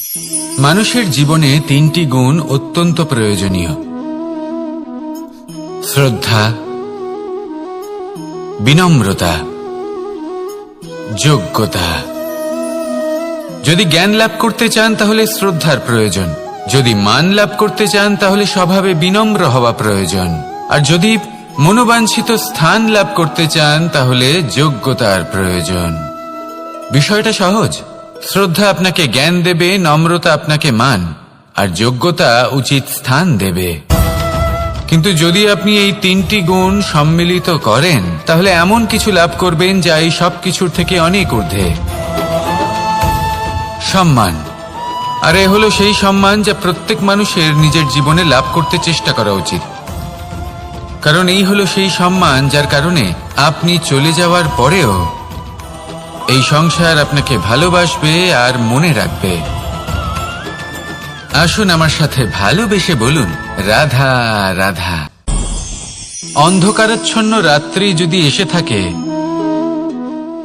মানুষের জীবনে তিনটি গুণ অত্যন্ত প্রয়োজনীয়: শ্রদ্ধা, বিনম্রতা, যোগ্যতা। যদি জ্ঞান লাভ করতে চান তাহলে শ্রদ্ধার প্রয়োজন, যদি মান লাভ করতে চান তাহলে স্বভাবে বিনম্র হওয়া প্রয়োজন, আর যদি মনোবাঞ্ছিত স্থান লাভ করতে চান তাহলে যোগ্যতার প্রয়োজন। বিষয়টা সহজ। শ্রদ্ধা আপনাকে জ্ঞান দেবে, নম্রতা আপনাকে মান, আর যোগ্যতা উচিত স্থান দেবে। কিন্তু যদি আপনি এই তিনটি গুণ সম্মিলিত করেন তাহলে এমন কিছু লাভ করবেন যা এই সব কিছুর থেকে অনেক ঊর্ধ্বে: সম্মান। আর এ হলো সেই সম্মান যা প্রত্যেক মানুষের নিজের জীবনে লাভ করতে চেষ্টা করা উচিত। কারণ এই হলো সেই সম্মান যার কারণে আপনি চলে যাওয়ার পরেও এই সংসার আপনাকে ভালোবাসবে আর মনে রাখবে। আসুন আমার সাথে ভালোবেসে বলুন, রাধা রাধা। অন্ধকারাচ্ছন্ন রাত্রি যদি এসে থাকে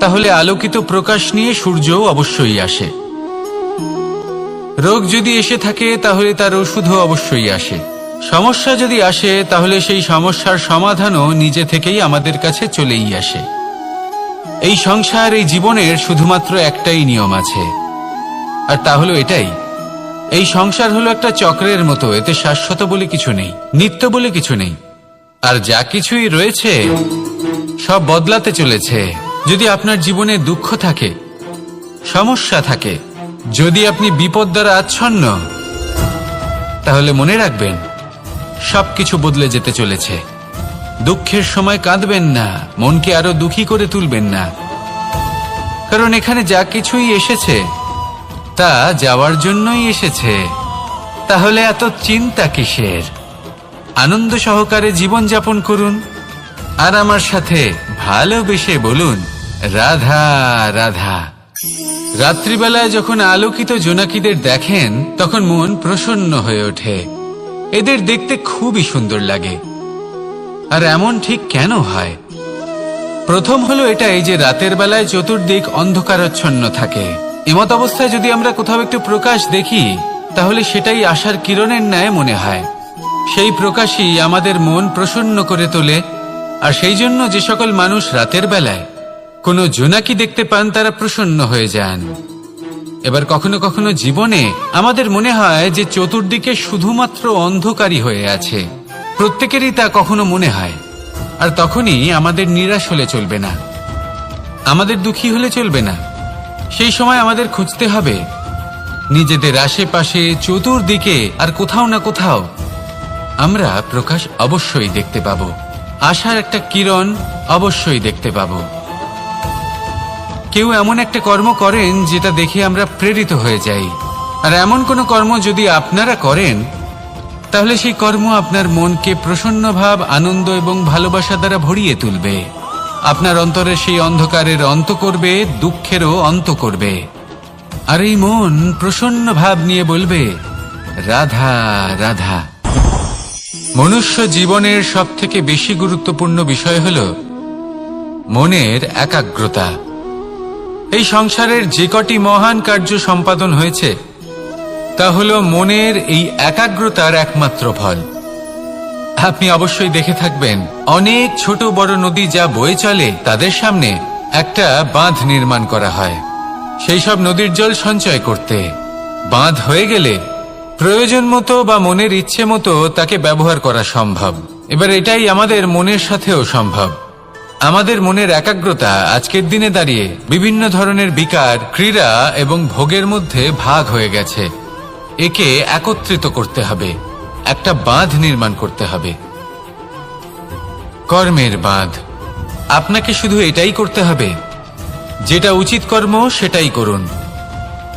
তাহলে আলোকিত প্রকাশ নিয়ে সূর্যও অবশ্যই আসে। রোগ যদি এসে থাকে তাহলে তার ওষুধও অবশ্যই আসে। সমস্যা যদি আসে তাহলে সেই সমস্যার সমাধানও নিজে থেকেই আমাদের কাছে চলেই আসে। এই সংসার, এই জীবনের শুধুমাত্র একটাই নিয়ম আছে, আর তা হলো এটাই: এই সংসার হলো একটা চক্রের মতো। এতে শাশ্বত বলে কিছু নেই, নিত্য বলে কিছু নেই, আর যা কিছুই রয়েছে সব বদলাতে চলেছে। যদি আপনার জীবনে দুঃখ থাকে, সমস্যা থাকে, যদি আপনি বিপদ দ্বারা আচ্ছন্ন, তাহলে মনে রাখবেন সবকিছু বদলে যেতে চলেছে। দুঃখের সময় কাঁদবেন না, মনকে আরো দুঃখী করে তুলবেন না, কারণ এখানে যা কিছুই এসেছে তা যাওয়ার জন্যই এসেছে। তাহলে এত চিন্তা কিসের? আনন্দ সহকারে জীবন যাপন করুন আর আমার সাথে ভালোবেসে বলুন, রাধা রাধা। রাত্রিবেলায় যখন আলোকিত জোনাকিদের দেখেন তখন মন প্রসন্ন হয়ে ওঠে। এদের দেখতে খুবই সুন্দর লাগে। আর এমন ঠিক কেন হয়? প্রথম হলো এটাই যে রাতের বেলায় চতুর্দিক অন্ধকারাচ্ছন্ন থাকে। এমত অবস্থায় যদি আমরা কোথাও একটু প্রকাশ দেখি তাহলে সেটাই আশার কিরণের ন্যায় মনে হয়। সেই প্রকাশই আমাদের মন প্রসন্ন করে তোলে। আর সেই জন্য যে সকল মানুষ রাতের বেলায় কোনো জোনাকি দেখতে পান তারা প্রসন্ন হয়ে যান। এবার কখনো কখনো জীবনে আমাদের মনে হয় যে চতুর্দিকে শুধুমাত্র অন্ধকারই হয়ে আছে। প্রত্যেকেরই তা কখনো মনে হয়। আর তখনই আমাদের নিরাশ হলে চলবে না, আমাদের দুঃখী হলে চলবে না। সেই সময় আমাদের খুঁজতে হবে নিজেদের আশেপাশে, চতুর্দিকে আর কোথাও না কোথাও আমরা প্রকাশ অবশ্যই দেখতে পাব, আশার একটা কিরণ অবশ্যই দেখতে পাব। কেউ এমন একটা কর্ম করেন যেটা দেখে আমরা প্রেরিত হয়ে যাই। আর এমন কোনো কর্ম যদি আপনারা করেন তাহলে সেই কর্ম আপনার মনকে প্রসন্ন ভাব, আনন্দ এবং ভালোবাসা দ্বারা ভরিয়ে তুলবে। আপনার অন্তরের সেই অন্ধকারের অন্ত করবে, দুঃখেরও অন্ত করবে। আর এই মন প্রসন্ন ভাব নিয়ে বলবে, রাধা রাধা। মনুষ্য জীবনের সবথেকে বেশি গুরুত্বপূর্ণ বিষয় হল মনের একাগ্রতা। এই সংসারের যে কটি মহান কার্য সম্পাদন হয়েছে তা হল মনের এই একাগ্রতার একমাত্র ফল। আপনি অবশ্যই দেখে থাকবেন অনেক ছোট বড় নদী যা বয়ে চলে তাদের সামনে একটা বাঁধ নির্মাণ করা হয় সেই সব নদীর জল সঞ্চয় করতে। বাঁধ হয়ে গেলে প্রয়োজন মতো বা মনের ইচ্ছে মতো তাকে ব্যবহার করা সম্ভব। এবার এটাই আমাদের মনের সাথেও সম্ভব। আমাদের মনের একাগ্রতা আজকের দিনে দাঁড়িয়ে বিভিন্ন ধরনের বিকার, ক্রীড়া এবং ভোগের মধ্যে ভাগ হয়ে গেছে। একে একত্রিত করতে হবে, একটা বাঁধ নির্মাণ করতে হবে, কর্মের বাঁধ। আপনাকে শুধু এটাই করতে হবে, যেটা উচিত কর্ম সেটাই করুন,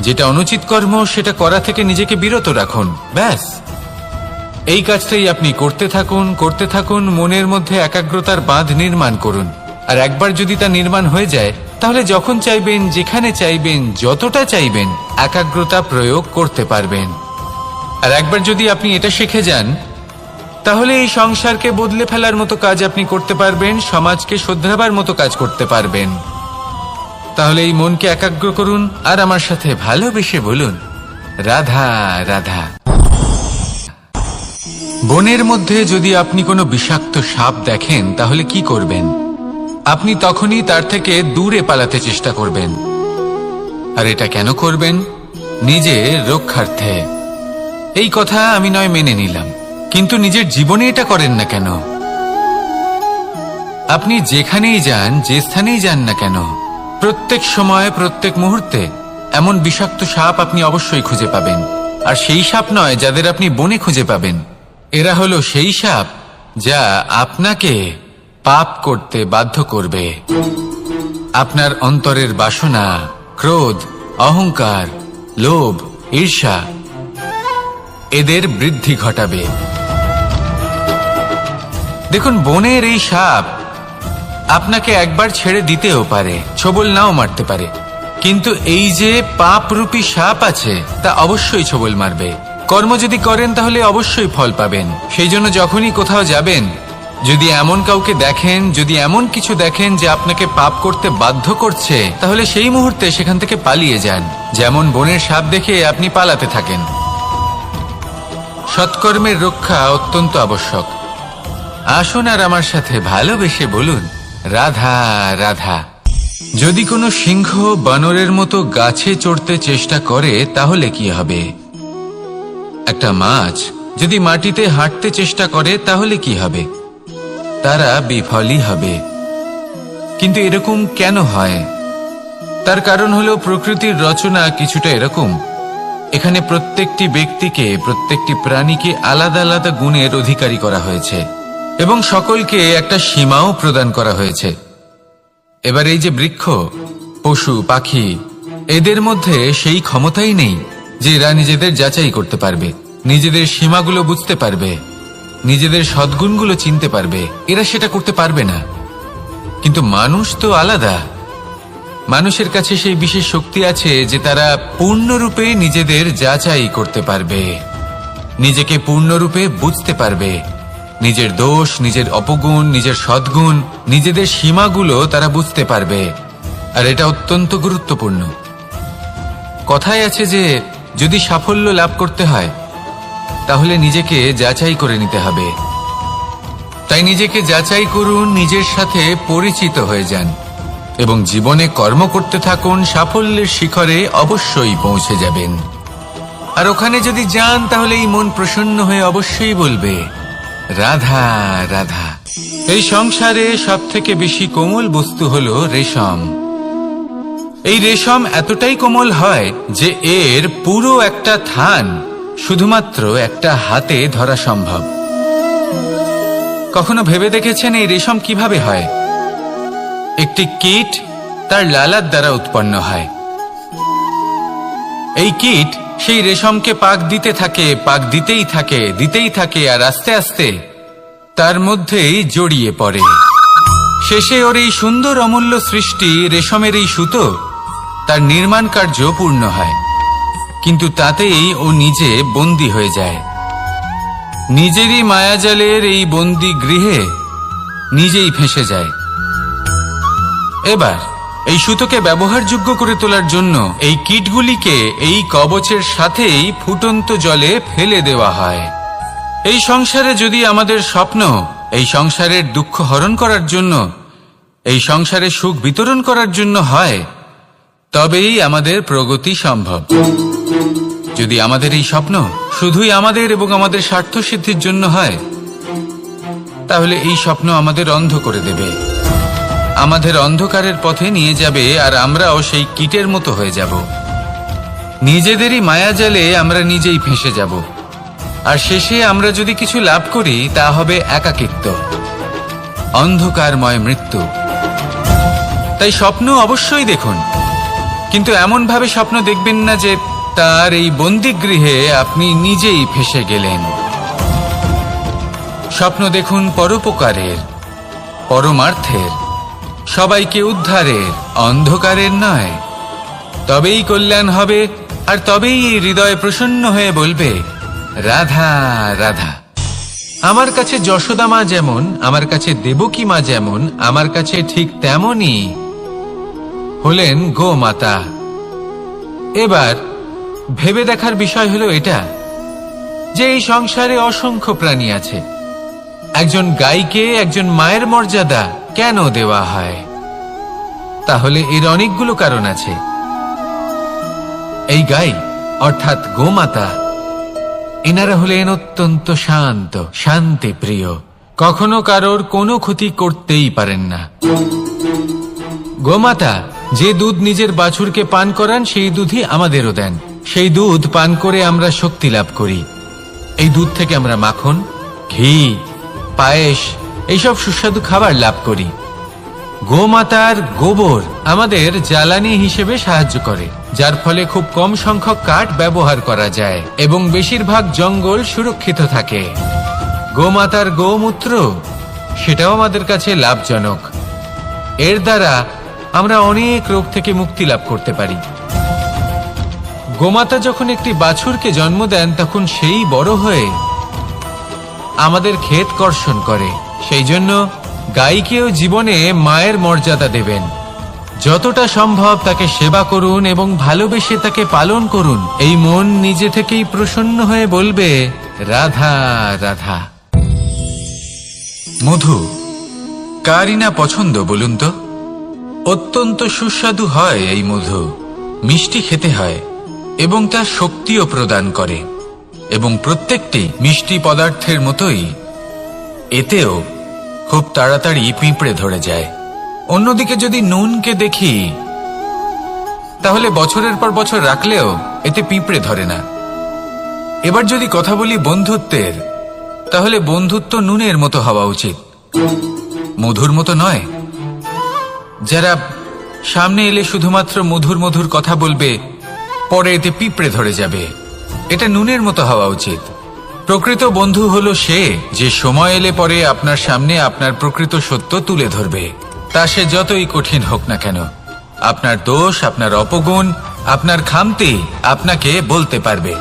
যেটা অনুচিত কর্ম সেটা করা থেকে নিজেকে বিরত রাখুন। ব্যাস, এই কাজটাই আপনি করতে থাকুন, করতে থাকুন। মনের মধ্যে একাগ্রতার বাঁধ নির্মাণ করুন। আর একবার যদি তা নির্মাণ হয়ে যায় তাহলে যখন চাইবেন, যেখানে চাইবেন, যতটা চাইবেন একাগ্রতা প্রয়োগ করতে পারবেন। আর একবার যদি আপনি এটা শিখে যান তাহলে এই সংসারকে বদলে ফেলার মতো কাজ আপনি করতে পারবেন, সমাজকে শোধরাবার মতো কাজ করতে পারবেন। তাহলে এই মনকে একাগ্র করুন আর আমার সাথে ভালোবেসে বলুন, রাধা রাধা। বনের মধ্যে যদি আপনি কোনো বিষাক্ত সাপ দেখেন তাহলে কি করবেন? আপনি তখনই তার থেকে দূরে পালাতে চেষ্টা করবেন। আর এটা কেন করবেন? নিজের রক্ষার্থে। এই কথা আমি নয় মেনে নিলাম, কিন্তু নিজের জীবনে এটা করেন না কেন? আপনি যেখানেই যান, যে স্থানেই যান না কেন, প্রত্যেক সময় প্রত্যেক মুহূর্তে এমন বিষাক্ত সাপ আপনি অবশ্যই খুঁজে পাবেন। আর সেই সাপ নয় যাদের আপনি বনে খুঁজে পাবেন, এরা হলো সেই সাপ যা আপনাকে পাপ করতে বাধ্য করবে। আপনার অন্তরের বাসনা, ক্রোধ, অহংকার, লোভ, ঈর্ষা এদের বৃদ্ধি ঘটাবে। দেখুন, বনের এই সাপ আপনাকে একবার ছেড়ে দিতেও পারে, ছোবল নাও মারতে পারে, কিন্তু এই যে পাপরূপী সাপ আছে তা অবশ্যই ছোবল মারবে। কর্ম যদি করেন তাহলে অবশ্যই ফল পাবেন। সেই জন্য যখনই কোথাও যাবেন, যদি এমন কাউকে দেখেন, যদি এমন কিছু দেখেন যে আপনাকে পাপ করতে বাধ্য করছে, তাহলে সেই মুহূর্তে সেখান থেকে পালিয়ে যান। যেমন বনের সাপ দেখে আপনি পালাতে থাকেন। সৎকর্মের রক্ষা অত্যন্ত আবশ্যক। আসুন আর আমার সাথে ভালোবেসে বলুন, রাধা রাধা। যদি কোনো সিংহ বানরের মতো গাছে চড়তে চেষ্টা করে তাহলে কি হবে? একটা মাছ যদি মাটিতে হাঁটতে চেষ্টা করে তাহলে কি হবে? তারা বিফলই হবে। কিন্তু এরকম কেন হয়? তার কারণ হলো প্রকৃতির রচনা কিছুটা এরকম। এখানে প্রত্যেকটি ব্যক্তিকে, প্রত্যেকটি প্রাণীকে আলাদা আলাদা গুণের অধিকারী করা হয়েছে এবং সকলকে একটা সীমাও প্রদান করা হয়েছে। এবার এই যে বৃক্ষ, পশু, পাখি, এদের মধ্যে সেই ক্ষমতাই নেই যে এরা নিজেদের যাচাই করতে পারবে, নিজেদের সীমাগুলো বুঝতে পারবে, নিজেদের সদ্গুণগুলো চিনতে পারবে। এরা সেটা করতে পারবে না। কিন্তু মানুষ তো আলাদা। মানুষের কাছে সেই বিশেষ শক্তি আছে যে তারা পূর্ণরূপে নিজেদের যাচাই করতে পারবে, নিজেকে পূর্ণরূপে বুঝতে পারবে, নিজের দোষ, নিজের অপগুণ, নিজের সদ্গুণ, নিজেদের সীমাগুলো তারা বুঝতে পারবে। আর এটা অত্যন্ত গুরুত্বপূর্ণ। কথায় আছে যে যদি সাফল্য লাভ করতে হয় তাহলে নিজেকে যাচাই করে নিতে হবে। তাই নিজেকে যাচাই করুন, নিজের সাথে পরিচিত হয়ে যান এবং জীবনে কর্ম করতে থাকুন। সাফল্যের শিখরে অবশ্যই পৌঁছে যাবেন। আর ওখানে যদি যান তাহলে এই মন প্রসন্ন হয়ে অবশ্যই বলবে, রাধা রাধা। এই সংসারে সব থেকে বেশি কোমল বস্তু হলো রেশম। এই রেশম এতটাই কোমল হয় যে এর পুরো একটা থান শুধুমাত্র একটা হাতে ধরা সম্ভব। কখনো ভেবে দেখেছেন এই রেশম কিভাবে হয়? একটি কীট তার লালার দ্বারা উৎপন্ন হয়। এই কীট সেই রেশমকে পাক দিতে থাকে, পাক দিতেই থাকে, দিতেই থাকে, আর আস্তে আস্তে তার মধ্যেই জড়িয়ে পড়ে। শেষে ওর এই সুন্দর অমূল্য সৃষ্টি রেশমের এই সুতো, তার নির্মাণ কার্য পূর্ণ হয়। কিন্তু তাতেই ও নিজে বন্দী হয়ে যায়। নিজেরই মায়াজালের এই বন্দী গৃহে নিজেই ফেঁসে যায়। এবার এই সুতোকে ব্যবহারযোগ্য করে তোলার জন্য এই কীটগুলিকে এই কবচের সাথেই ফুটন্ত জলে ফেলে দেওয়া হয়। এই সংসারে যদি আমাদের স্বপ্ন এই সংসারের দুঃখ হরণ করার জন্য, এই সংসারে সুখ বিতরণ করার জন্য হয়, তবেই আমাদের প্রগতি সম্ভব। যদি আমাদের এই স্বপ্ন শুধুই আমাদের এবং আমাদের স্বার্থ সিদ্ধির জন্য হয়, তাহলে এই স্বপ্ন আমাদের অন্ধ করে দেবে, আমাদের অন্ধকারের পথে নিয়ে যাবে, আর আমরাও সেই কীটের মতো হয়ে যাব। নিজেদেরই মায়াজালে আমরা নিজেই ফেঁসে যাব। আর শেষে আমরা যদি কিছু লাভ করি তা হবে একাকিত্ব, অন্ধকারময় মৃত্যু। তাই স্বপ্ন অবশ্যই দেখুন, কিন্তু এমন ভাবে স্বপ্ন দেখবেন না যে তার এই বন্দিগৃহে আপনি নিজেই ফেঁসে গেলেন। স্বপ্ন দেখুন পরোপকারের, পরমার্থের, সবাইকে উদ্ধারের, অন্ধকারের নয়। তবেই কল্যাণ হবে, আর তবেই এই হৃদয় প্রসন্ন হয়ে বলবে, রাধা রাধা। আমার কাছে যশোদা মা যেমন, আমার কাছে দেবকী মা যেমন, আমার কাছে ঠিক তেমনই হলেন গোমাতা। এবার ভেবে দেখার বিষয় হলো এটা যে এই সংসারে অসংখ্য প্রাণী আছে, একজন গাইকে একজন মায়ের মর্যাদা কেন দেওয়া হয়? তাহলে এর অনেকগুলো কারণ আছে। এই গাই অর্থাৎ গোমাতা, এনারা হলেন অত্যন্ত শান্ত, শান্তিপ্রিয়, কখনো কারোর কোনো ক্ষতি করতেই পারেন না। গোমাতা যে দুধ নিজের বাছুরকে পান করান সেই দুধই আমাদেরও দেন। সেই দুধ পান করে আমরা শক্তি লাভ করি। এই দুধ থেকে আমরা মাখন, ঘি, পায়েস এইসব সুস্বাদু খাবার লাভ করি। গোমাতার গোবর আমাদের জ্বালানি হিসেবে সাহায্য করে, যার ফলে খুব কম সংখ্যক কাঠ ব্যবহার করা যায় এবং বেশিরভাগ জঙ্গল সুরক্ষিত থাকে। গোমাতার গোমূত্র সেটাও আমাদের কাছে লাভজনক। এর দ্বারা আমরা অনেক রোগ থেকে মুক্তি লাভ করতে পারি। গোমাতা যখন একটি বাছুরকে জন্ম দেন তখন সেই বড় হয়ে আমাদের ক্ষেত কর্ষণ করে। সেই জন্য গাইকেও জীবনে মায়ের মর্যাদা দেবেন। যতটা সম্ভব তাকে সেবা করুন এবং ভালোবেসে তাকে পালন করুন। এই মন নিজে থেকেই প্রসন্ন হয়ে বলবে, রাধা রাধা। মধু কারই না পছন্দ বলুন তো? অত্যন্ত সুস্বাদু হয় এই মধু, মিষ্টি খেতে হয় এবং তা শক্তিও প্রদান করে। এবং প্রত্যেকটি মিষ্টি পদার্থের মতোই এতেও খুব তাড়াতাড়ি পিঁপড়ে ধরে যায়। অন্যদিকে যদি নুনকে দেখি তাহলে বছরের পর বছর রাখলেও এতে পিঁপড়ে ধরে না। এবার যদি কথা বলি বন্ধুত্বের, তাহলে বন্ধুত্ব নুনের মতো হওয়া উচিত, মধুর মতো নয়। যারা সামনে এলে শুধুমাত্র মধুর মধুর কথা বলবে, পরে এতে পিঁপড়ে ধরে যাবে। এটা নুনের মতো হওয়া উচিত। প্রকৃত বন্ধু হলো সে যে সময় এলে পরে আপনার সামনে আপনার প্রকৃত সত্য তুলে ধরবে, তা সে যতই কঠিন হোক না কেন। আপনার দোষ, আপনার অপগুণ, আপনার খামতি আপনাকে বলতে পারবে,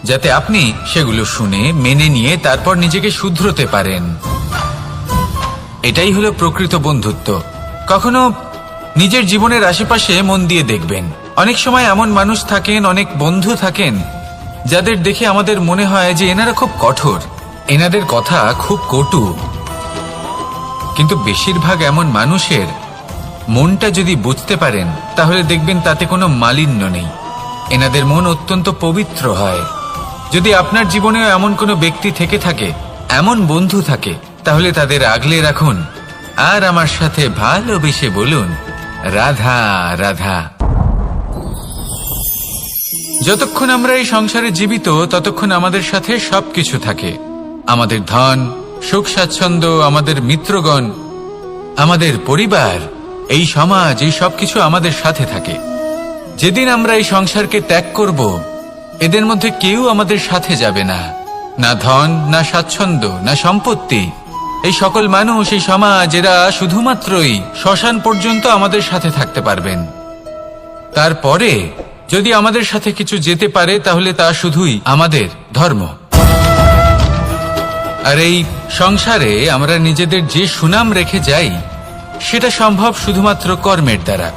যাতে আপনি সেগুলো শুনে মেনে নিয়ে তারপর নিজেকে শুধরোতে পারেন। এটাই হলো প্রকৃত বন্ধুত্ব। কখনো নিজের জীবনের আশেপাশে মন দিয়ে দেখবেন, অনেক সময় এমন মানুষ থাকেন, অনেক বন্ধু থাকেন যাদের দেখে আমাদের মনে হয় যে এনারা খুব কঠোর, এনাদের কথা খুব কটু। কিন্তু বেশিরভাগ এমন মানুষের মনটা যদি বুঝতে পারেন তাহলে দেখবেন তাতে কোনো মালিন্য নেই। এনাদের মন অত্যন্ত পবিত্র হয়। যদি আপনার জীবনেও এমন কোনো ব্যক্তি থেকে থাকে, এমন বন্ধু থাকে, তাহলে তাদের আগলে রাখুন আর আমার সাথে ভালোবেসে বলুন, রাধা রাধা। যতক্ষণ আমরা এই সংসারে জীবিত ততক্ষণ আমাদের সাথে সবকিছু থাকে। আমাদের ধন, সুখ স্বাচ্ছন্দ্য, আমাদের মিত্রগণ, আমাদের পরিবার, এই সমাজ, এই সবকিছু আমাদের সাথে থাকে। যেদিন আমরা এই সংসারকে ত্যাগ করব, এদের মধ্যে কেউ আমাদের সাথে যাবে না। না ধন, না স্বাচ্ছন্দ্য, না সম্পত্তি। এই সকল মানুষ, এই সমাজ, এরা শুধুমাত্রই শ্মশান পর্যন্ত আমাদের সাথে থাকতে পারবেন। তারপরে যদি আমাদের সাথে কিছু যেতে পারে তাহলে তা শুধুই আমাদের ধর্ম। আর এই সংসারে আমরা নিজেদের যে সুনাম রেখে যাই সেটা সম্ভব শুধুমাত্র কর্মের দ্বারা।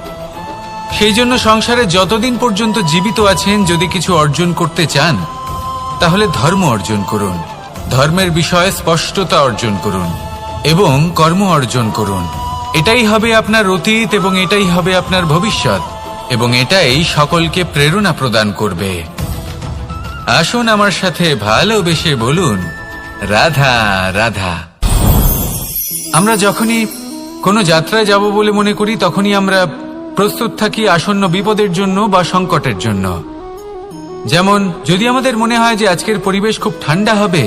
সেই জন্য সংসারে যতদিন পর্যন্ত জীবিত আছেন, যদি কিছু অর্জন করতে চান তাহলে ধর্ম অর্জন করুন, ধর্মের বিষয়ে স্পষ্টতা অর্জন করুন এবং কর্ম অর্জন করুন। এটাই হবে আপনার অতীত এবং এটাই হবে আপনার ভবিষ্যৎ, এবং এটাই সকলকে প্রেরণা প্রদান করবে। আসুন আমার সাথে ভালোবেসে বলুন, রাধা রাধা। আমরা যখনই কোনো যাত্রায় যাব বলে মনে করি তখনই আমরা প্রস্তুত থাকি আসন্ন বিপদের জন্য বা সংকটের জন্য। যেমন যদি আমাদের মনে হয় যে আজকের পরিবেশ খুব ঠান্ডা হবে,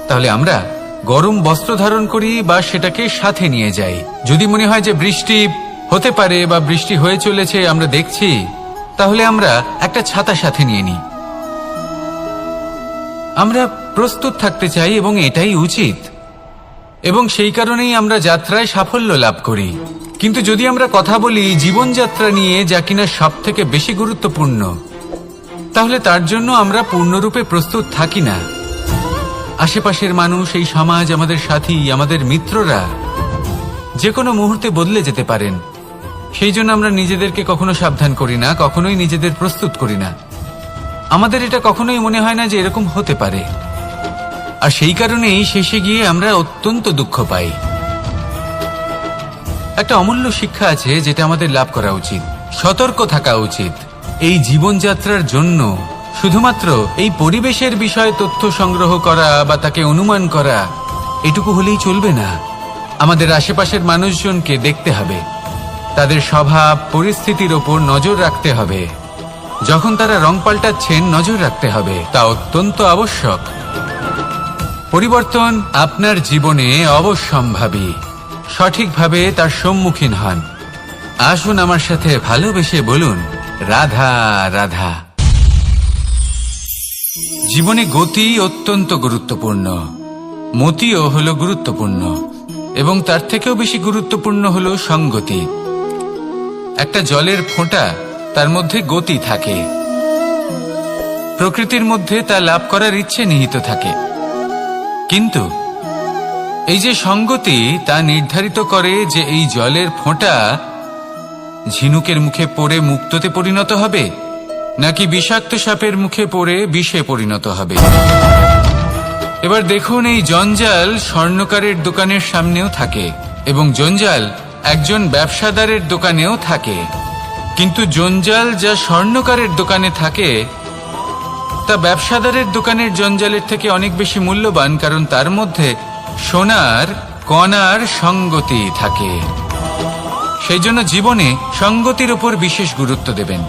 তাহলে আমরা গরম বস্ত্র ধারণ করি বা সেটাকে সাথে নিয়ে যাই। যদি মনে হয় যে বৃষ্টি হতে পারে বা বৃষ্টি হয়ে চলেছে, আমরা দেখছি, তাহলে আমরা একটা ছাতা সাথে নিয়ে নিই। আমরা প্রস্তুত থাকতে চাই এবং এটাই উচিত, এবং সেই কারণেই আমরা যাত্রায় সাফল্য লাভ করি। কিন্তু যদি আমরা কথা বলি জীবনযাত্রা নিয়ে, যা কিনা সব থেকে বেশি গুরুত্বপূর্ণ, তাহলে তার জন্য আমরা পূর্ণরূপে প্রস্তুত থাকি না। আশেপাশের মানুষ, এই সমাজ, আমাদের সাথী, আমাদের মিত্ররা যে কোনো মুহূর্তে বদলে যেতে পারেন। সেই জন্য আমরা নিজেদেরকে কখনো সাবধান করি না, কখনোই নিজেদের প্রস্তুত করি না। আমাদের এটা কখনোই মনে হয় না যে এরকম হতে পারে, আর সেই কারণেই শেষে গিয়ে আমরা অত্যন্ত দুঃখ পাই। একটা অমূল্য শিক্ষা আছে যেটা আমাদের লাভ করা উচিত, সতর্ক থাকা উচিত। এই জীবনযাত্রার জন্য শুধুমাত্র এই পরিবেশের বিষয়ে তথ্য সংগ্রহ করা বা তাকে অনুমান করা এটুকু হলেই চলবে না। আমাদের আশেপাশের মানুষজনকে দেখতে হবে, তাদের স্বভাব পরিস্থিতির ওপর নজর রাখতে হবে। যখন তারা রং পাল্টাচ্ছেন নজর রাখতে হবে, তা অত্যন্ত আবশ্যক। পরিবর্তন আপনার জীবনে অবশ্যম্ভাবী, সঠিকভাবে তার সম্মুখীন হন। আসুন আমার সাথে ভালোবেসে বলুন, রাধা রাধা। জীবনে গতি অত্যন্ত গুরুত্বপূর্ণ, মতিও হলো গুরুত্বপূর্ণ, এবং তার থেকেও বেশি গুরুত্বপূর্ণ হলো সঙ্গতি। একটা জলের ফোঁটা, তার মধ্যে গতি থাকে, প্রকৃতির মধ্যে তা লাভ করার ইচ্ছে নিহিত থাকে। কিন্তু এই যে সঙ্গতি, তা নির্ধারিত করে যে এই জলের ফোঁটা ঝিনুকের মুখে পড়ে মুক্তোতে পরিণত হবে, নাকি বিষাক্ত সাপের মুখে পড়ে বিষে পরিণত হবে। এবার দেখুন, এই জঞ্জাল স্বর্ণকারের দোকানের সামনেও থাকে, এবং জঞ্জাল একজন ব্যবসাদারের দোকানেও থাকে। কিন্তু জঞ্জাল যা স্বর্ণকারের দোকানে থাকে তা ব্যবসাদারের দোকানের জঞ্জালের থেকে অনেক বেশি মূল্যবান, কারণ তার মধ্যে সোনার কণার সঙ্গতি থাকে। সেই জন্য জীবনে সঙ্গতির উপর বিশেষ গুরুত্ব দেবেন।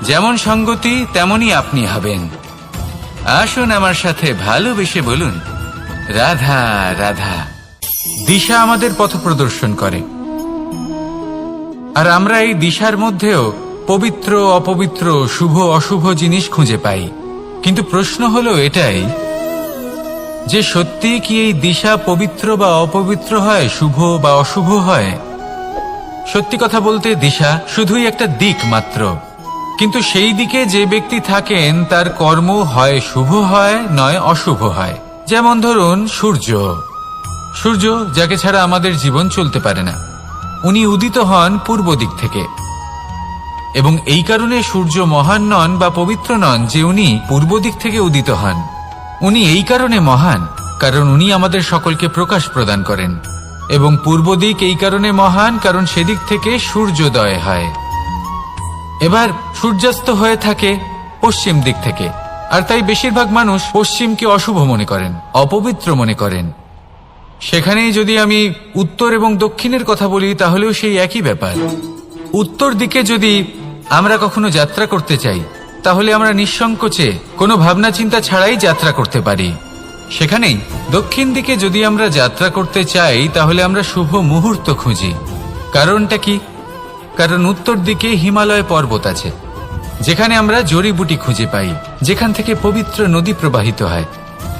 যেমন সঙ্গতি তেমনই আপনি হবেন। আসুন আমার সাথে ভালোবেসে বলুন, রাধা রাধা। দিশা আমাদের পথ প্রদর্শন করে, আর আমরা এই দিশার মধ্যেও পবিত্র অপবিত্র, শুভ অশুভ জিনিস খুঁজে পাই। কিন্তু প্রশ্ন হলো এটাই যে সত্যি কি এই দিশা পবিত্র বা অপবিত্র হয়, শুভ বা অশুভ হয়? সত্যি কথা বলতে দিশা শুধুই একটা দিক মাত্র, কিন্তু সেই দিকে যে ব্যক্তি থাকেন তার কর্ম হয় শুভ হয়, নয় অশুভ হয়। যেমন ধরুন সূর্য, সূর্য যাকে ছাড়া আমাদের জীবন চলতে পারে না, উনি উদিত হন পূর্ব দিক থেকে, এবং এই কারণে সূর্য মহান নন বা পবিত্র নন যে উনি পূর্ব দিক থেকে উদিত হন। উনি এই কারণে মহান কারণ উনি আমাদের সকলকে প্রকাশ প্রদান করেন, এবং পূর্ব দিক এই কারণে মহান কারণ সেদিক থেকে সূর্যোদয় হয়। এবার সূর্যাস্ত হয়ে থাকে পশ্চিম দিক থেকে, আর তাই বেশিরভাগ মানুষ পশ্চিমকে অশুভ মনে করেন, অপবিত্র মনে করেন। সেখানেই যদি আমি উত্তর এবং দক্ষিণের কথা বলি, তাহলেও সেই একই ব্যাপার। উত্তর দিকে যদি আমরা কখনো যাত্রা করতে চাই, তাহলে আমরা নিঃসংকোচে কোনো ভাবনা চিন্তা ছাড়াই যাত্রা করতে পারি। সেখানেই দক্ষিণ দিকে যদি আমরা যাত্রা করতে চাই, তাহলে আমরা শুভ মুহূর্ত খুঁজি। কারণটা কি? কারণ উত্তর দিকে হিমালয় পর্বত আছে, যেখানে আমরা জড়িবুটি খুঁজে পাই, যেখান থেকে পবিত্র নদী প্রবাহিত হয়।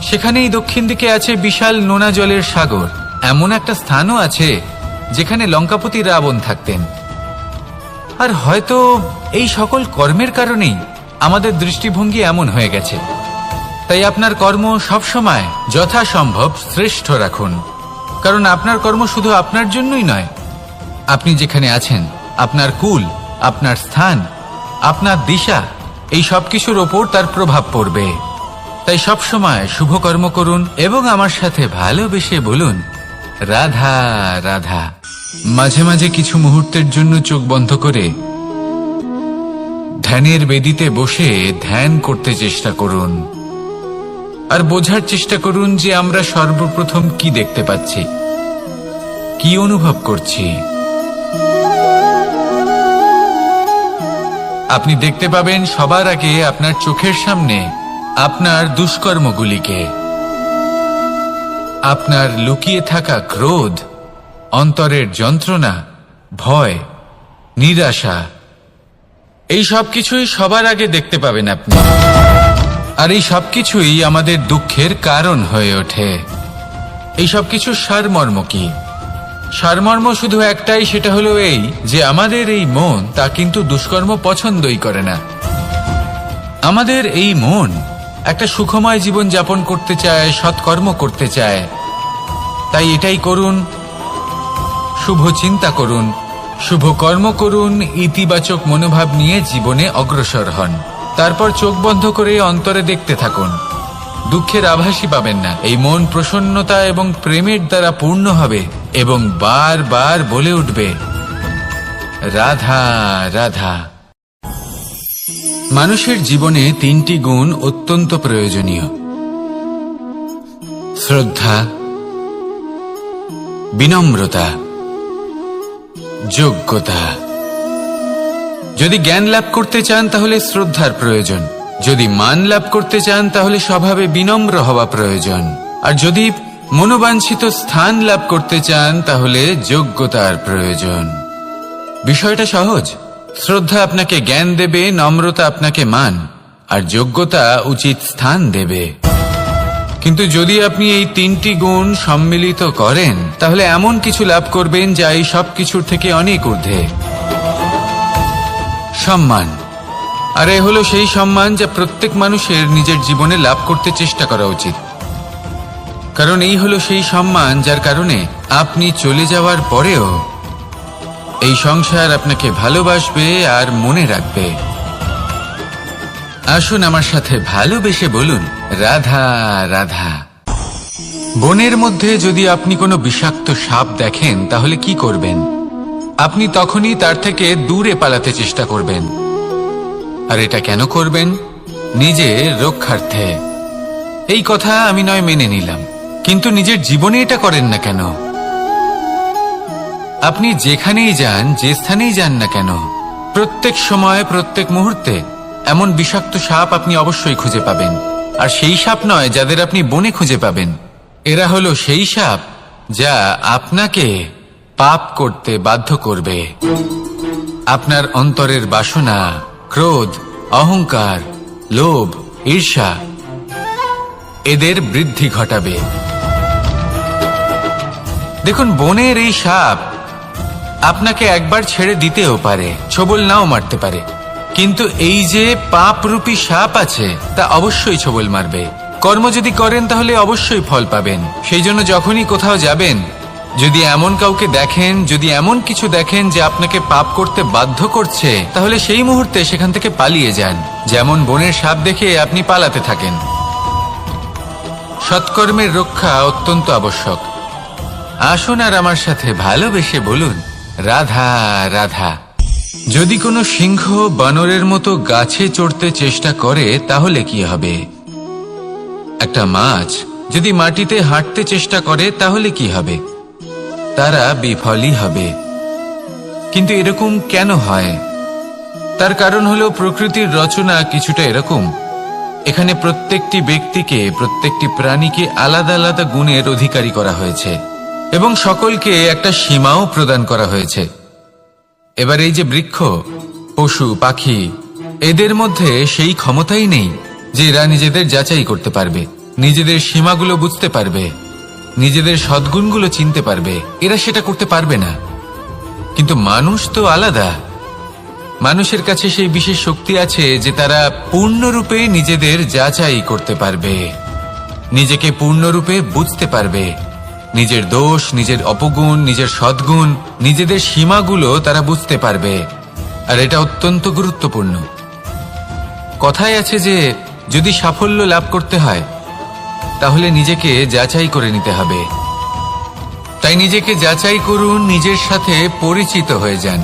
সেখানেই দক্ষিণ দিকে আছে বিশাল নোনা জলের সাগর। এমন একটা স্থানও আছে যেখানে লঙ্কাপতি রাবণ থাকতেন। আর হয়তো এই সকল কর্মের কারণেই আমাদের দৃষ্টিভঙ্গি এমন হয়ে গেছে। তাই আপনার কর্ম সবসময় যথাসম্ভব শ্রেষ্ঠ রাখুন, কারণ আপনার কর্ম শুধু আপনার জন্যই নয়। আপনি যেখানে আছেন, আপনার কুল, আপনার স্থান, আপনার দিশা, এই সব কিছুর ওপর তার প্রভাব পড়বে। তাই সবসময় শুভ কর্ম করুন এবং আমার সাথে ভালোবেসে বলুন, রাধা রাধা। মাঝে মাঝে কিছু মুহূর্তের জন্য চোখ বন্ধ করে ধ্যানের বেদিতে বসে ধ্যান করতে চেষ্টা করুন, আর বোঝার চেষ্টা করুন যে আমরা সর্বপ্রথম কি দেখতে পাচ্ছি, কি অনুভব করছি। আপনি দেখতে পাবেন সবার আগে আপনার চোখের সামনে আপনার দুষ্কর্মগুলিকে, আপনার লুকিয়ে থাকা ক্রোধ, অন্তরের যন্ত্রণা, ভয়, নিরাশা, এই সব কিছুই সবার আগে দেখতে পাবেন আপনি। আর এই সব কিছুই আমাদের দুঃখের কারণ হয়ে ওঠে। এই সব কিছুর সারমর্ম কি? সারমর্ম শুধু একটাই, সেটা হলো এই যে আমাদের এই মন তা কিন্তু দুষ্কর্ম পছন্দই করে না। আমাদের এই মন একটা সুখময় জীবন যাপন করতে চায়, সৎকর্ম করতে চায়। তাই এটাই করুন, শুভ চিন্তা করুন, শুভ কর্ম করুন, ইতিবাচক মনোভাব নিয়ে জীবনে অগ্রসর হন। তারপর চোখ বন্ধ করে অন্তরে দেখতে থাকুন। দুঃখের আভাসই পাবেন না। এই মন প্রসন্নতা এবং প্রেমের দ্বারা পূর্ণ হবে এবং বারবার বলে উঠবে, রাধা রাধা। মানুষের জীবনে 3টি গুণ অত্যন্ত প্রয়োজনীয়: শ্রদ্ধা, বিনম্রতা, যোগ্যতা। যদি জ্ঞান লাভ করতে চান তাহলে শ্রদ্ধার প্রয়োজন, যদি মান লাভ করতে চান তাহলে স্বভাবে বিনম্র হওয়া প্রয়োজন, আর যদি মনোবাঞ্ছিত স্থান লাভ করতে চান তাহলে যোগ্যতার প্রয়োজন। বিষয়টা সহজ। শ্রদ্ধা আপনাকে জ্ঞান দেবে, নম্রতা আপনাকে মান, আর যোগ্যতা উচিত স্থান দেবে। কিন্তু যদি আপনি এই 3টি গুণ সম্মিলিত করেন তাহলে এমন কিছু লাভ করবেন যা এই সব কিছুর থেকে অনেক ঊর্ধ্বে। সম্মান। আর এ হলো সেই সম্মান যা প্রত্যেক মানুষের নিজের জীবনে লাভ করতে চেষ্টা করা উচিত। কারণ এই হলো সেই সম্মান যার কারণে আপনি চলে যাওয়ার পরেও এই সংসার আপনাকে ভালোবাসবে আর মনে রাখবে। আসুন আমার সাথে ভালোবেসে বলুন, রাধা রাধা। বনের মধ্যে যদি আপনি কোনো বিষাক্ত সাপ দেখেন তাহলে কি করবেন? আপনি তখনই তার থেকে দূরে পালাতে চেষ্টা করবেন। আর এটা কেন করবেন? নিজের রক্ষার্থে। এই কথা আমি নয় মেনে নিলাম, কিন্তু নিজের জীবনে এটা করেন না কেন? আপনি যেখানেই যান, যে স্থানেই যান না কেন, প্রত্যেক সময় প্রত্যেক মুহূর্তে এমন বিষাক্ত সাপ আপনি অবশ্যই খুঁজে পাবেন। আর সেই সাপ নয় যাদের আপনি বনে খুঁজে পাবেন, এরা হলো সেই সাপ যা আপনাকে পাপ করতে বাধ্য করবে। আপনার অন্তরের বাসনা, ক্রোধ, অহংকার, লোভ, ঈর্ষা এদের বৃদ্ধি ঘটাবে। দেখুন, বনের এই সাপ আপনাকে একবার ছেড়ে দিতেও পারে, ছোবল নাও মারতে পারে, কিন্তু এই যে পাপরূপী সাপ আছে তা অবশ্যই ছোবল মারবে। কর্ম যদি করেন তাহলে অবশ্যই ফল পাবেন। সেই জন্য যখনই কোথাও যাবেন, যদি এমন কাউকে দেখেন, যদি এমন কিছু দেখেন যে আপনাকে পাপ করতে বাধ্য করছে, তাহলে সেই মুহূর্তে সেখান থেকে পালিয়ে যান। যেমন বনের সাপ দেখে আপনি পালাতে থাকেন। সৎকর্মের রক্ষা অত্যন্ত আবশ্যক। আসুন আর আমার সাথে ভালোবেসে বলুন, রাধা রাধা। যদি কোনো সিংহ বানরের মতো গাছে চড়তে চেষ্টা করে তাহলে কি হবে? একটা মাছ যদি মাটিতে হাঁটতে চেষ্টা করে তাহলে কি হবে? তারা বিফলই হবে। কিন্তু এরকম কেন হয়? তার কারণ হলো প্রকৃতির রচনা কিছুটা এরকম। এখানে প্রত্যেকটি ব্যক্তিকে, প্রত্যেকটি প্রাণীকে আলাদা আলাদা গুণের অধিকারী করা হয়েছে এবং সকলকে একটা সীমাও প্রদান করা হয়েছে। এবার এই যে বৃক্ষ, পশু, পাখি, এদের মধ্যে সেই ক্ষমতাই নেই যে এরা নিজেদের যাচাই করতে পারবে, নিজেদের সীমাগুলো বুঝতে পারবে, নিজেদের সদ্গুণগুলো চিনতে পারবে। এরা সেটা করতে পারবে না। কিন্তু মানুষ তো আলাদা। মানুষের কাছে সেই বিশেষ শক্তি আছে যে তারা পূর্ণরূপে নিজেদের যাচাই করতে পারবে, নিজেকে পূর্ণরূপে বুঝতে পারবে, নিজের দোষ, নিজের অপগুণ, নিজের সদ্গুণ, নিজেদের সীমাগুলো তারা বুঝতে পারবে। আর এটা অত্যন্ত গুরুত্বপূর্ণ। কথায় আছে যে যদি সাফল্য লাভ করতে হয় তাহলে নিজেকে যাচাই করে নিতে হবে। তাই নিজেকে যাচাই করুন, নিজের সাথে পরিচিত হয়ে যান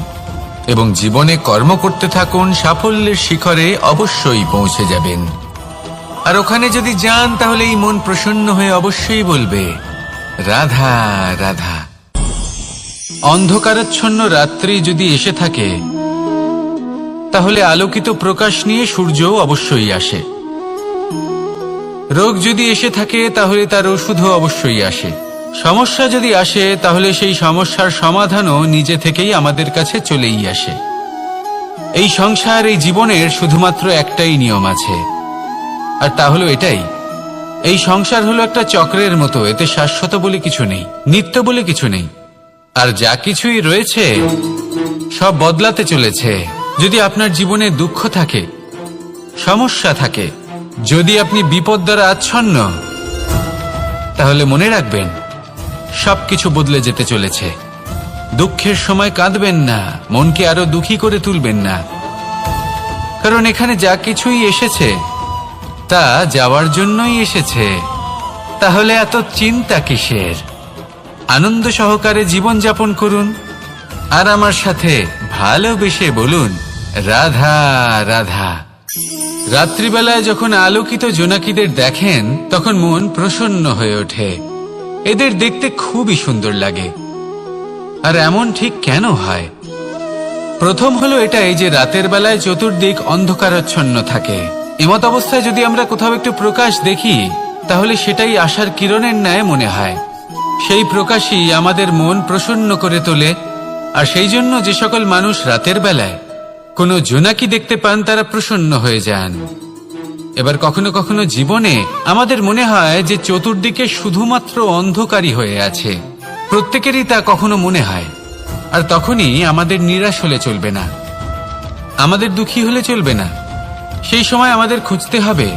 এবং জীবনে কর্ম করতে থাকুন। সাফল্যের শিখরে অবশ্যই পৌঁছে যাবেন। আর ওখানে যদি যান তাহলে এই মন প্রসন্ন হয়ে অবশ্যই বলবে, রাধা রাধা। অন্ধকারাচ্ছন্ন রাত্রি যদি এসে থাকে তাহলে আলোকিত প্রকাশ নিয়ে সূর্যও অবশ্যই আসে। রোগ যদি এসে থাকে তাহলে তার ওষুধও অবশ্যই আসে। সমস্যা যদি আসে তাহলে সেই সমস্যার সমাধানও নিজে থেকেই আমাদের কাছে চলেই আসে। এই সংসার, এই জীবনের শুধুমাত্র একটাই নিয়ম আছে, আর তা হলো এটাই, এই সংসার হলো একটা চক্রের মতো। এতে শাশ্বত বলে কিছু নেই, নিত্য বলে কিছু নেই। আর যা কিছুই রয়েছে সব বদলাতে চলেছে। যদি আপনার জীবনে দুঃখ থাকে, সমস্যা থাকে, যদি আপনি বিপদ দ্বারা আচ্ছন্ন, তাহলে মনে রাখবেন সবকিছু বদলে যেতে চলেছে। দুঃখের সময় কাঁদবেন না, মনকে আরো দুঃখী করে তুলবেন না। কারণ এখানে যা কিছুই এসেছে তা যাওয়ার জন্যই এসেছে। তাহলে এত চিন্তা কিসের? আনন্দ সহকারে জীবন যাপন করুন আর আমার সাথে ভালোবেসে বলুন রাধা রাধা। রাত্রিবেলায় যখন আলোকিত জোনাকিদের দেখেন তখন মন প্রসন্ন হয়ে ওঠে। এদের দেখতে খুবই সুন্দর লাগে। আর এমন ঠিক কেন হয়? প্রথম হলো এটাই যে রাতের বেলায় চতুর্দিক অন্ধকারাচ্ছন্ন থাকে। এমত অবস্থায় যদি আমরা কোথাও একটু প্রকাশ দেখি তাহলে সেটাই আশার কিরণের ন্যায় মনে হয়। সেই প্রকাশই আমাদের মন প্রসন্ন করে তোলে। আর সেই জন্য যে সকল মানুষ রাতের বেলায় কোনো জোনাকি দেখতে পান তারা প্রসন্ন হয়ে যান। এবার কখনো কখনো জীবনে আমাদের মনে হয় যে চতুর্দিকে শুধুমাত্র অন্ধকারই হয়ে আছে। প্রত্যেকেরই তা কখনো মনে হয়। আর তখনই আমাদের নিরাশ হলে চলবে না, আমাদের দুঃখী হলে চলবে না। সেই সময় আমাদের খুঁজতে হবে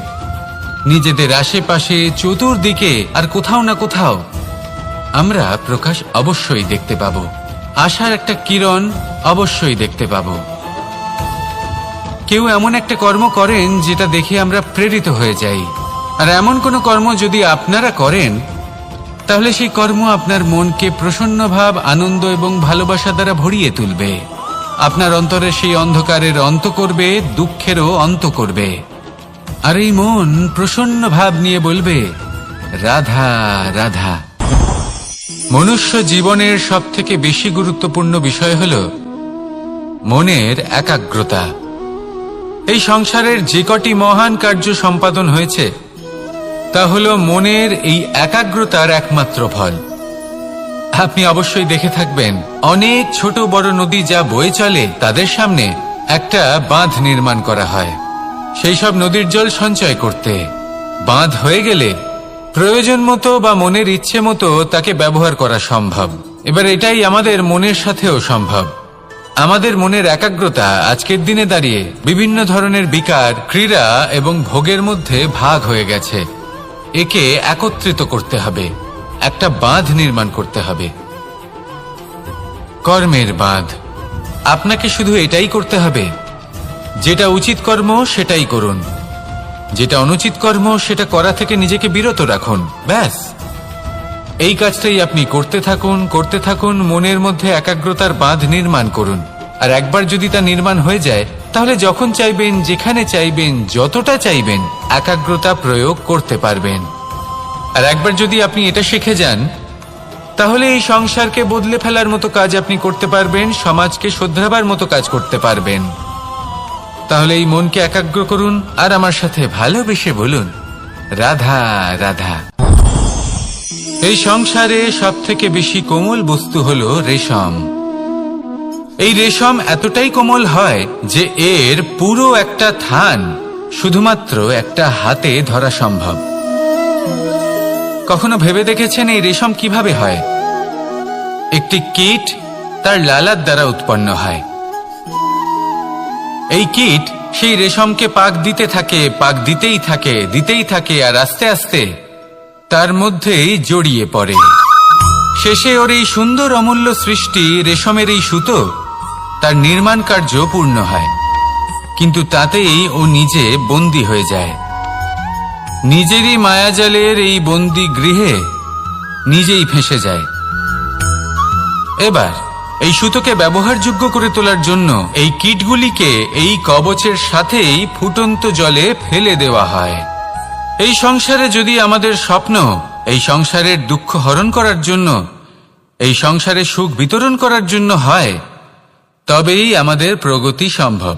নিজেদের আশেপাশে চতুর্দিকে আর কোথাও না কোথাও আমরা প্রকাশ অবশ্যই দেখতে পাব, আশার একটা কিরণ অবশ্যই দেখতে পাব। কেউ এমন একটা কর্ম করেন যেটা দেখে আমরা প্রেরিত হয়ে যাই। আর এমন কোনো কর্ম যদি আপনারা করেন তাহলে সেই কর্ম আপনার মনকে প্রসন্ন ভাব, আনন্দ এবং ভালোবাসা দ্বারা ভরিয়ে তুলবে। আপনার অন্তরের সেই অন্ধকারের অন্ত করবে, দুঃখেরও অন্ত করবে। আর এই মন প্রসন্ন ভাব নিয়ে বলবে রাধা রাধা। মনুষ্য জীবনের সবথেকে বেশি গুরুত্বপূর্ণ বিষয় হল মনের একাগ্রতা। এই সংসারের যে কটি মহান কার্য সম্পাদন হয়েছে তা হল মনের এই একাগ্রতার একমাত্র ফল। আপনি অবশ্যই দেখে থাকবেন অনেক ছোট বড় নদী যা বয়ে চলে তাদের সামনে একটা বাঁধ নির্মাণ করা হয় সেই সব নদীর জল সঞ্চয় করতে। বাঁধ হয়ে গেলে প্রয়োজন মতো বা মনের ইচ্ছে মতো তাকে ব্যবহার করা সম্ভব। এবার এটাই আমাদের মনের সাথেও সম্ভব। আমাদের মনের একাগ্রতা আজকের দিনে দাঁড়িয়ে বিভিন্ন ধরনের বিকার, ক্রীড়া এবং ভোগের মধ্যে ভাগ হয়ে গেছে। একে একত্রিত করতে হবে, একটা বাঁধ নির্মাণ করতে হবে, কর্মের বাঁধ। আপনাকে শুধু এটাই করতে হবে, যেটা উচিত কর্ম সেটাই করুন, যেটা অনুচিত কর্ম সেটা করা থেকে নিজেকে বিরত রাখুন। ব্যাস, এই কাজটাই আপনি করতে থাকুন, করতে থাকুন। মনের মধ্যে একাগ্রতার বাঁধ নির্মাণ করুন। আর একবার যদি তা নির্মাণ হয়ে যায় তাহলে যখন চাইবেন, যেখানে চাইবেন, যতটা চাইবেন একাগ্রতা প্রয়োগ করতে পারবেন। আর একবার যদি আপনি এটা শিখে যান তাহলে এই সংসারকে বদলে ফেলার মতো কাজ আপনি করতে পারবেন, সমাজকে শোধরাবার মতো কাজ করতে পারবেন। তাহলে এই মনকে একাগ্র করুন আর আমার সাথে ভালোবেসে বলুন রাধা রাধা। এই সংসারে সবথেকে বেশি কোমল বস্তু হলো রেশম। এই রেশম এতটাই কোমল হয় যে এর পুরো একটা থান শুধুমাত্র একটা হাতে ধরা সম্ভব। কখনো ভেবে দেখেছেন এই রেশম কিভাবে হয়? একটি কীট তার লালার দ্বারা উৎপন্ন হয়। এই কীট সেই রেশমকে পাক দিতে থাকে, পাক দিতেই থাকে, দিতেই থাকে, আর আস্তে আস্তে তার মধ্যেই জড়িয়ে পড়ে। শেষে ওর এই সুন্দর অমূল্য সৃষ্টি রেশমের এই সুতো তার নির্মাণ কার্য পূর্ণ হয়। কিন্তু তাতেই ও নিজে বন্দী হয়ে যায়। নিজেরই মায়াজালের এই বন্দী গৃহে নিজেই ফেঁসে যায়। এবার এই সুতোকে ব্যবহারযোগ্য করে তোলার জন্য এই কীটগুলিকে এই কবচের সাথেই ফুটন্ত জলে ফেলে দেওয়া হয়। এই সংসারে যদি আমাদের স্বপ্ন এই সংসারের দুঃখ হরণ করার জন্য, এই সংসারে সুখ বিতরণ করার জন্য হয়, তবেই আমাদের প্রগতি সম্ভব।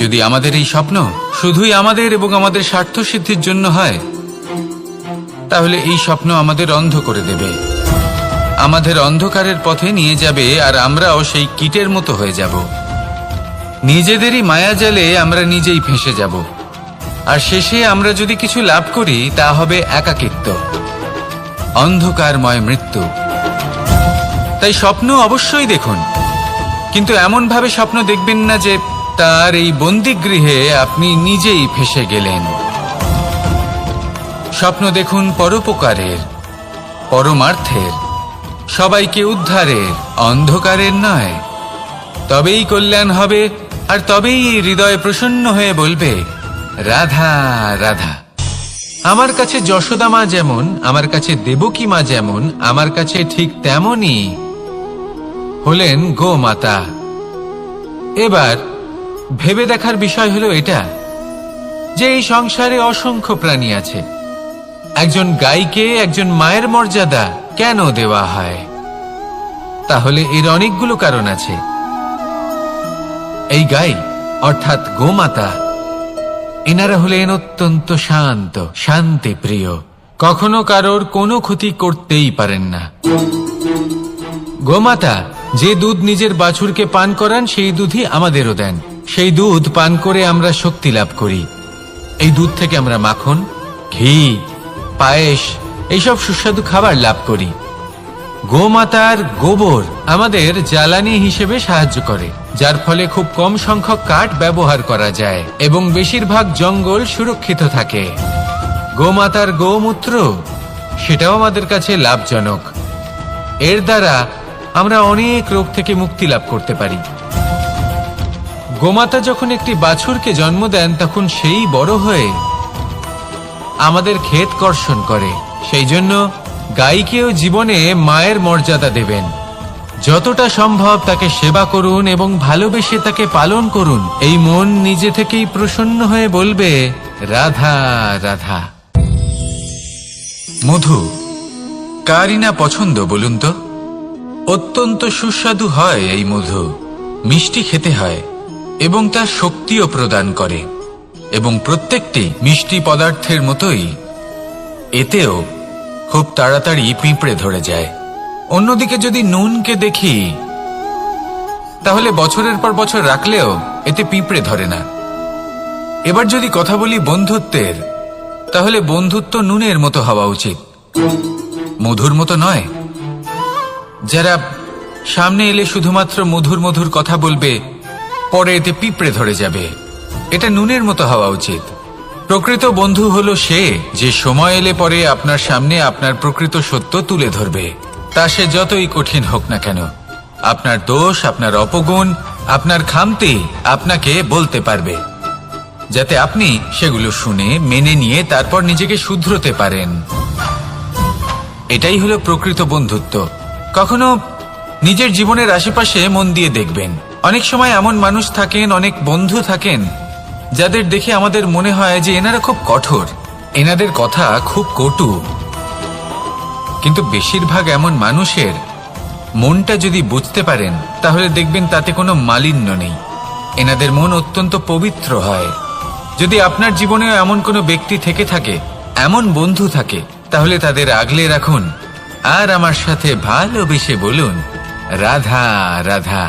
যদি আমাদের এই স্বপ্ন শুধুই আমাদের এবং আমাদের স্বার্থ সিদ্ধির জন্য হয় তাহলে এই স্বপ্ন আমাদের অন্ধ করে দেবে, আমাদের অন্ধকারের পথে নিয়ে যাবে, আর আমরাও সেই কীটের মতো হয়ে যাব। নিজেদেরই মায়াজালে আমরা নিজেই ফেঁসে যাব। আর শেষে আমরা যদি কিছু লাভ করি তা হবে একাকিত্ব, অন্ধকারময় মৃত্যু। তাই স্বপ্ন অবশ্যই দেখুন, কিন্তু এমন ভাবে স্বপ্ন দেখবেন না যে তার এই বন্দিগৃহে আপনি নিজেই ফেঁসে গেলেন। স্বপ্ন দেখুন পরোপকারের, পরমার্থের, সবাইকে উদ্ধারের, অন্ধকারের নয়। তবেই কল্যাণ হবে আর তবেই এই হৃদয় প্রসন্ন হয়ে বলবে, রাধা রাধা। আমার কাছে যশোদা মা যেমন, আমার কাছে দেবকী মা যেমন, আমার কাছে ঠিক তেমনই হলেন গোমাতা। এবার ভেবে দেখার বিষয় হলো এটা যে এই সংসারে অসংখ্য প্রাণী আছে, একজন গাইকে একজন মায়ের মর্যাদা কেন দেওয়া হয়? তাহলে এর অনেকগুলো কারণ আছে। এই গাই অর্থাৎ গোমাতা, এনারা হলেন অত্যন্ত শান্ত, শান্তি প্রিয়, কখনো কারোর কোনো ক্ষতি করতেই পারেন না। গোমাতা যে দুধ নিজের বাছুরকে পান করান সেই দুধই আমাদেরও দেন। সেই দুধ পান করে আমরা শক্তি লাভ করি। এই দুধ থেকে আমরা মাখন, ঘি, পায়েস এইসব সুস্বাদু খাবার লাভ করি। গোমাতার গোবর আমাদের জ্বালানি হিসেবে সাহায্য করে, যার ফলে খুব কম সংখ্যক কাঠ ব্যবহার করা যায় এবং বেশিরভাগ জঙ্গল সুরক্ষিত থাকে। গোমাতার গোমূত্র সেটাও আমাদের কাছে লাভজনক। এর দ্বারা আমরা অনেক রোগ থেকে মুক্তি লাভ করতে পারি। গোমাতা যখন একটি বাছুরকে জন্ম দেন তখন সেই বড় হয়ে আমাদের ক্ষেত কর্ষণ করে। সেই জন্য গাইকেও জীবনে মায়ের মর্যাদা দেবেন। যতটা সম্ভব তাকে সেবা করুন এবং ভালোবেসে তাকে পালন করুন। এই মন নিজে থেকেই প্রসন্ন হয়ে বলবে, রাধা রাধা। মধু কারই না পছন্দ বলুন তো? অত্যন্ত সুস্বাদু হয় এই মধু, মিষ্টি খেতে হয় এবং তা শক্তিও প্রদান করে। এবং প্রত্যেকটি মিষ্টি পদার্থের মতোই এতেও খুব তাড়াতাড়ি পিঁপড়ে ধরে যায়। অন্যদিকে যদি নুনকে দেখি তাহলে বছরের পর বছর রাখলেও এতে পিঁপড়ে ধরে না। এবার যদি কথা বলি বন্ধুত্বের, তাহলে বন্ধুত্ব নুনের মতো হওয়া উচিত, মধুর মতো নয়। যারা সামনে এলে শুধুমাত্র মধুর মধুর কথা বলবে, পরে এতে পিঁপড়ে ধরে যাবে, এটা নুনের মতো হওয়া উচিত। প্রকৃত বন্ধু হলো সে যে সময় এলে পরে আপনার সামনে আপনার প্রকৃত সত্য তুলে ধরবে, তা সে যতই কঠিন হোক না কেন। আপনার দোষ, আপনার অপগুণ, আপনার খামতি আপনাকে বলতে পারবে, যাতে আপনি সেগুলো শুনে মেনে নিয়ে তারপর নিজেকে শুধরোতে পারেন। এটাই হলো প্রকৃত বন্ধুত্ব। কখনো নিজের জীবনের আশেপাশে মন দিয়ে দেখবেন, অনেক সময় এমন মানুষ থাকেন, অনেক বন্ধু থাকেন যাদের দেখে আমাদের মনে হয় যে এনারা খুব কঠোর, এনাদের কথা খুব কটু। কিন্তু বেশিরভাগ এমন মানুষের মনটা যদি বুঝতে পারেন তাহলে দেখবেন তাতে কোনো মালিন্য নেই, এনাদের মন অত্যন্ত পবিত্র হয়। যদি আপনার জীবনেও এমন কোনো ব্যক্তি থেকে থাকে, এমন বন্ধু থাকে, তাহলে তাদের আগলে রাখুন আর আমার সাথে ভালোবেসে বলুন, রাধা রাধা।